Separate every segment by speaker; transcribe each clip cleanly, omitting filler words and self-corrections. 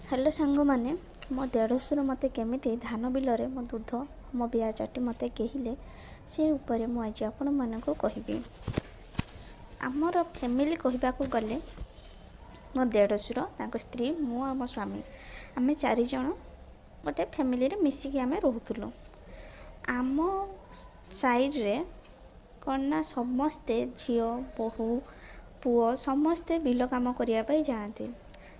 Speaker 1: Hello सांग मैंने मो देढ़शुर मत केमी धान बिल मो दूध मो बिया चाटी मत कहले से उपरे मु आज आपण मानक कहबी। आमर फैमिली कहवाक गले मो देढ़शुर तांको स्त्री मु आ मो स्वामी आम चारिज गोटे फैमिली रे मिसिकी आम रोलु। आम साइड रे कौन ना समस्ते झील बोहू पुओ समस्ते बिल काम करने जाती।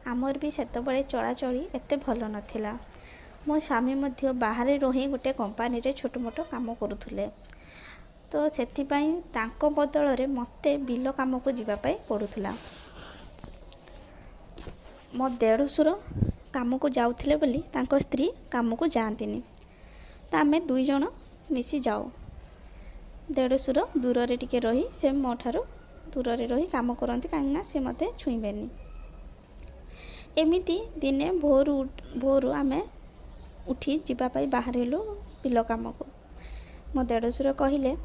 Speaker 1: आमर भी सेतबले चलाचली एत भल नाला। मो स्वामी मध्य बाहर रही गोटे कंपानी रे छोट मोट काम करुले, तो सेथिपाई तांको बदल रे मते बिल काम को जीवापाई पड़ुला। मो देढ़शुर काम को जाउथिले बोली तांको स्त्री काम को जाआंतीनी, तो आमे दुई जण मिसी जाऊ। देढ़शुर दूर रे टिके रही से मो ठारू दूर रे रही काम करती कहीं से मते छुईबेनी। एमिती दिने भोरू आमे उठी जीवापाई बाहरिलु बिल काम को। मो देढ़शुर कहले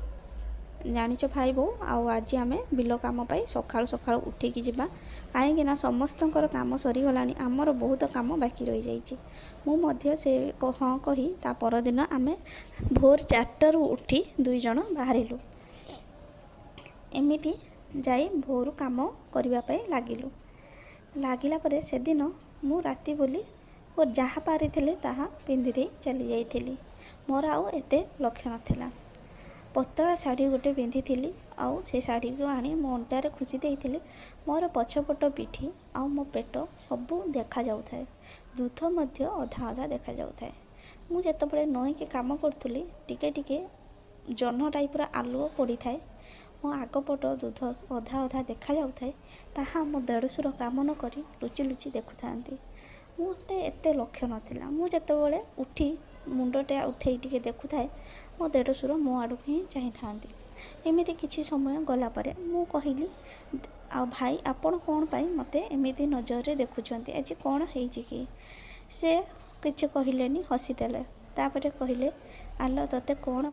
Speaker 1: जानिच भाई बो आउ आज आमे बिल काम पाई सकाळु सकाळु उठिकी जिबा, काहेकि ना समस्तंकर काम सरीगलानी, आमर बहुत काम बाकी रही जाइछि। मु मध्य से हाँ कही ता परदिन आमे भोर 4 उठी दुई जण बाहरिलु। एमिती जाई भोरू काम करिबा पाई लागिलु। लागिला परे से दिन मु राति बोली और जहाँ पारी ताहा पिंधि दे चली जाइथिली। मोर आउ एते लक्ष्य नथिला। पतला शाढ़ी गोटे पिंधि थी आउ से शाढ़ी को आनी मो अंटारे खुशी देइथिली। मोर पछपट पिठी आउ मो पेट सबू देखा जाउ थाए, दूध मध्य अधा अधा देखा जाउ थाए। मु जेतबेले नई के काम करथुली टिके टिके जह्न टाइपर आलुओ पड़ी थाए। मो आगपट दूध अधा अधा देखा जाउ थाए, ताहा मो देढ़शुर काम न करी लुचि लुचि देखु थांती। मोटे एते लक्ष्य नथिला। मु जेतबेले उठी मुंडटे उठे टिके देखु थाए मो देढ़शुर मो आड़क ही चाही थांती। एमिति किछि समय गला परे मु कहिली आ भाई आपण कोन पाई मते एमिति नजर रे देखुछंती, आज कोन हेइछि कि? से किछि कहिलेनी, हसी देले। तापरे कहिले आलो तते कोन